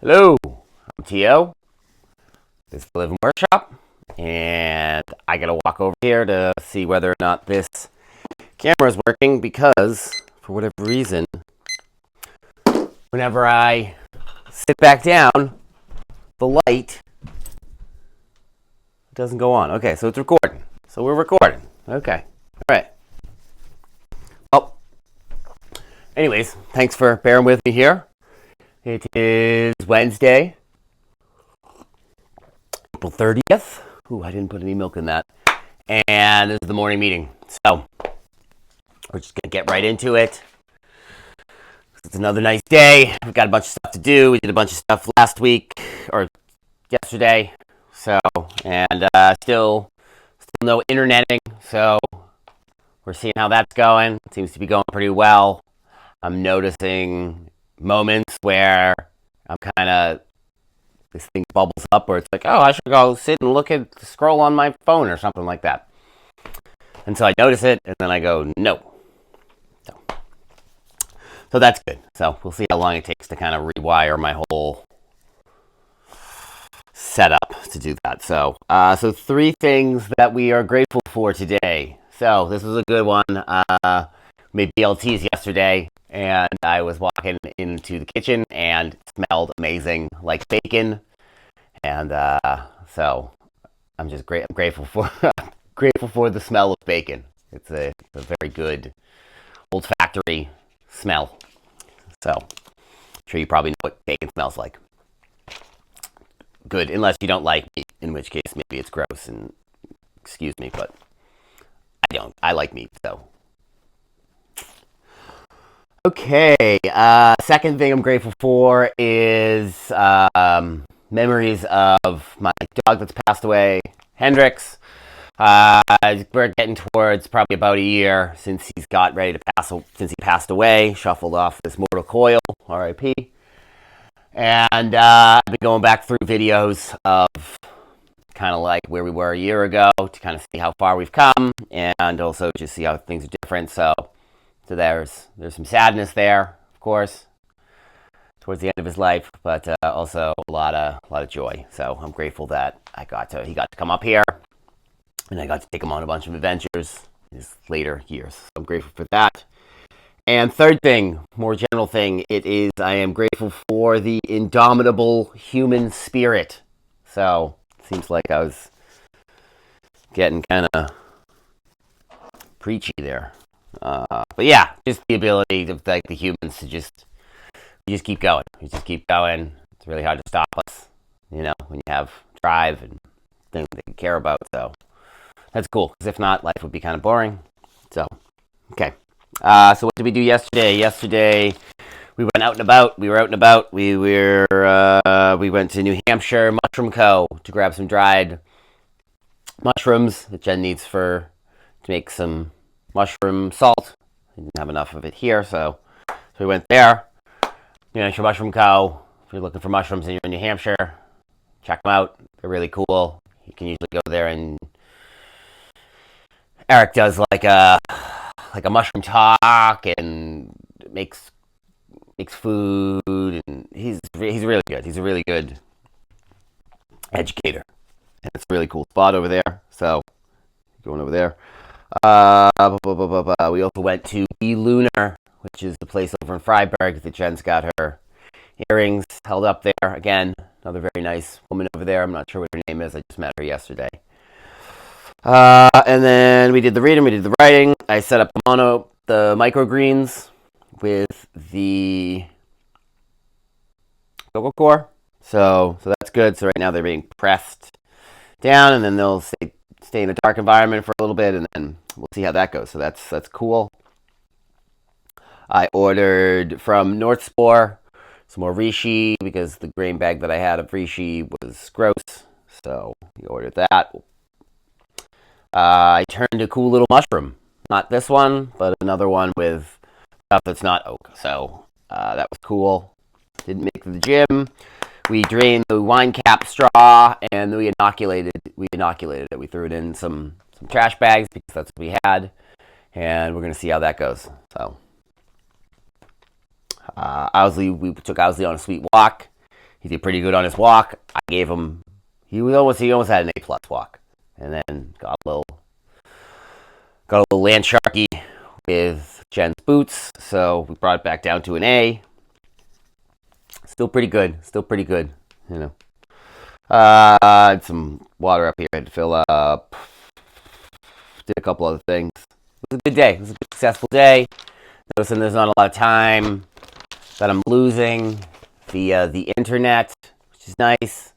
Hello, I'm T.O. This is the Living Workshop, and I gotta walk over here to see whether or not this camera is working because, for whatever reason, whenever I sit back down, the light doesn't go on. Okay, so it's recording. So we're recording. Okay, all right. Oh, anyways, thanks for bearing with me here. It is Wednesday, April 30th. Ooh, I didn't put any milk in that. And this is the morning meeting. So we're just going to get right into it. It's another nice day. We've got a bunch of stuff to do. We did a bunch of stuff last week or yesterday. So, and still no interneting. So we're seeing how that's going. It seems to be going pretty well. I'm noticing moments where I'm kind of, this thing bubbles up where it's like, oh, I should go sit and scroll on my phone or something like that. And so I notice it, and then I go, no. So that's good. So we'll see how long it takes to kind of rewire my whole setup to do that. So, so 3 things that we are grateful for today. So this was a good one. Made BLTs yesterday, and I was walking into the kitchen, and it smelled amazing, like bacon. And so I'm just I'm grateful for grateful for the smell of bacon. It's a very good olfactory smell. So I'm sure you probably know what bacon smells like. Good, unless you don't like meat, in which case maybe it's gross and excuse me, but I don't. I like meat, so. Okay, second thing I'm grateful for is memories of my dog that's passed away, Hendrix. We're getting towards probably about a year since he passed away, shuffled off this mortal coil, R.I.P. And I've been going back through videos of kind of like where we were a year ago to kind of see how far we've come, and also just see how things are different. So there's some sadness there, of course, towards the end of his life, but also a lot of joy. So I'm grateful that he got to come up here, and I got to take him on a bunch of adventures in his later years. So I'm grateful for that. And third thing, more general thing, I am grateful for the indomitable human spirit. So it seems like I was getting kind of preachy there. But yeah, just the ability of like the humans to just keep going. We just keep going. It's really hard to stop us, when you have drive and things that you care about. So that's cool, because if not, life would be kind of boring. So, okay. So what did we do yesterday? Yesterday, we went out and about. We were out and about. We went to New Hampshire Mushroom Co. to grab some dried mushrooms that Jen needs to make some mushroom salt. We didn't have enough of it here, so we went there. New Hampshire Mushroom Co. If you're looking for mushrooms and you're in New Hampshire, check them out. They're really cool. You can usually go there, and Eric does like a mushroom talk and makes food, and he's really good. He's a really good educator, and it's a really cool spot over there. So going over there. We also went to E Lunar, which is the place over in Freiburg that Jen's got her earrings held up there. Again, another very nice woman over there. I'm not sure what her name is. I just met her yesterday. And then we did the reading, we did the writing. I set up the microgreens with the Coco Core. So that's good. So right now they're being pressed down, and then they'll stay in a dark environment for a little bit, and then we'll see how that goes. So that's cool. I ordered from Northspore some more reishi because the grain bag that I had of reishi was gross. So we ordered that. I turned a cool little mushroom. Not this one, but another one with stuff that's not oak. So that was cool. Didn't make it to the gym. We drained the wine cap straw, and we inoculated it. We threw it in some trash bags because that's what we had, and we're going to see how that goes. So we took Owsley on a sweet walk. He did pretty good on his walk. I gave him, he almost had an A+ walk. And then got a little land sharky with Jen's boots, so we brought it back down to an A. Still pretty good, you know. Had some water up here I had to fill up. Did a couple other things. It was a good day. It was a good, successful day. Noticing there's not a lot of time that I'm losing via the internet, which is nice.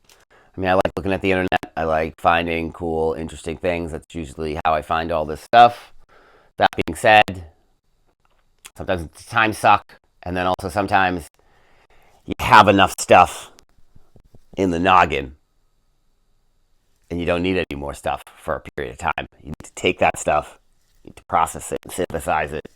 I mean, I like looking at the internet. I like finding cool, interesting things. That's usually how I find all this stuff. That being said, sometimes time suck, and then also sometimes you have enough stuff in the noggin and you don't need any more stuff for a period of time. You need to take that stuff, you need to process it, synthesize it,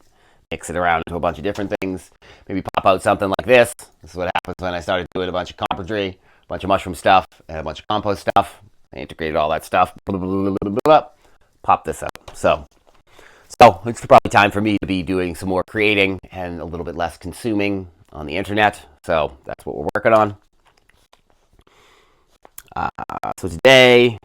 mix it around into a bunch of different things, maybe pop out something like this. This is what happens when I started doing a bunch of compository, a bunch of mushroom stuff, and a bunch of compost stuff. I integrated all that stuff, pop this up. So it's probably time for me to be doing some more creating and a little bit less consuming on the internet. So that's what we're working on. So today,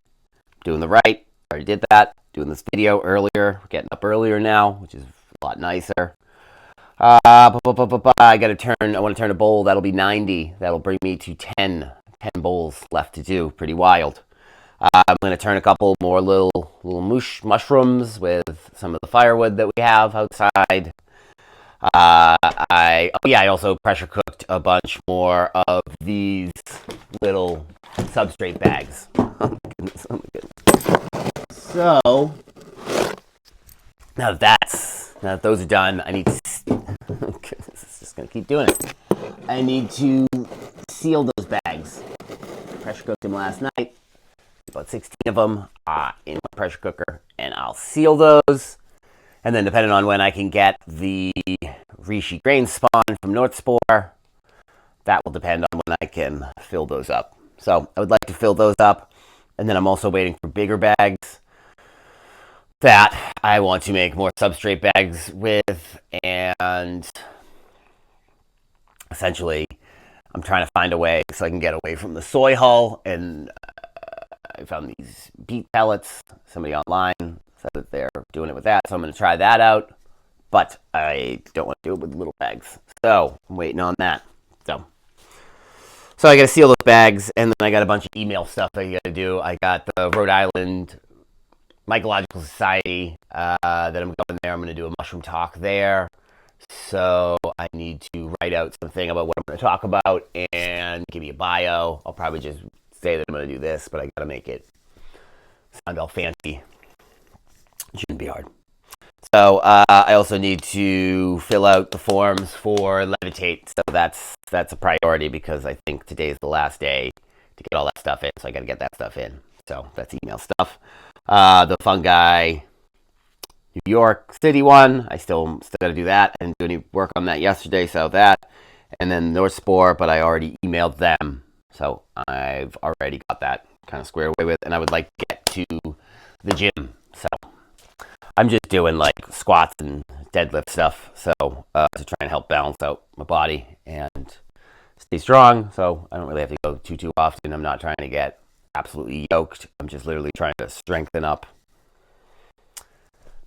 doing the right. Already did that. Doing this video earlier. We're getting up earlier now, which is a lot nicer. I want to turn a bowl. That'll be 90. That'll bring me to 10 bowls left to do. Pretty wild. I'm going to turn a couple more little mushrooms with some of the firewood that we have outside. I also pressure cooked a bunch more of these little substrate bags. Oh my goodness. So now that those are done, I need to. This is just gonna keep doing it. I need to seal those bags. Pressure cooked them last night. About 16 of them in my pressure cooker, and I'll seal those. And then depending on when I can get the reishi grain spawn from North Spore, that will depend on when I can fill those up. So I would like to fill those up, and then I'm also waiting for bigger bags that I want to make more substrate bags with, and essentially I'm trying to find a way so I can get away from the soy hull, and I found these beet pellets. Somebody online said that they're doing it with that, so I'm going to try that out, but I don't want to do it with little bags, so I'm waiting on that. So I got to seal those bags, and then I got a bunch of email stuff that I got to do. I got the Rhode Island Mycological Society that I'm going there. I'm going to do a mushroom talk there. So I need to write out something about what I'm going to talk about and give me a bio. I'll probably just say that I'm going to do this, but I got to make it sound all fancy. It shouldn't be hard. So I also need to fill out the forms for Levitate. So that's a priority because I think today's the last day to get all that stuff in. So I got to get that stuff in. So that's email stuff. The fungi New York City one, I still got to do that. I didn't do any work on that yesterday, so that. And then North Spore, but I already emailed them. So I've already got that kind of squared away with. And I would like to get to the gym. So I'm just doing like squats and deadlift stuff, so to try and help balance out my body and stay strong. So I don't really have to go too often. I'm not trying to get absolutely yoked. I'm just literally trying to strengthen up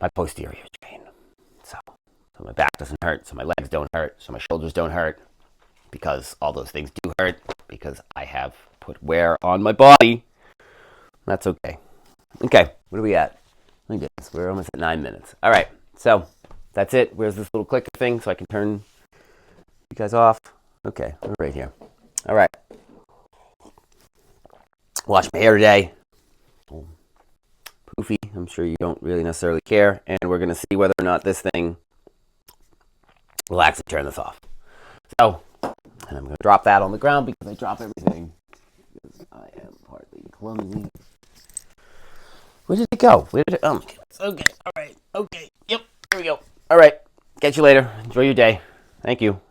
my posterior chain, so my back doesn't hurt, so my legs don't hurt, so my shoulders don't hurt, because all those things do hurt because I have put wear on my body. That's okay. Okay, what are we at? Look at this. We're almost at 9 minutes. All right, so that's it. Where's this little clicker thing so I can turn you guys off? Okay, we're right here. All right. Wash my hair today. Poofy. I'm sure you don't really necessarily care. And we're going to see whether or not this thing will actually turn this off. So, and I'm going to drop that on the ground because I drop everything. Because I am partly clumsy. Where did it go? Where did it? Okay. All right. Okay. Yep. Here we go. All right. Catch you later. Enjoy your day. Thank you.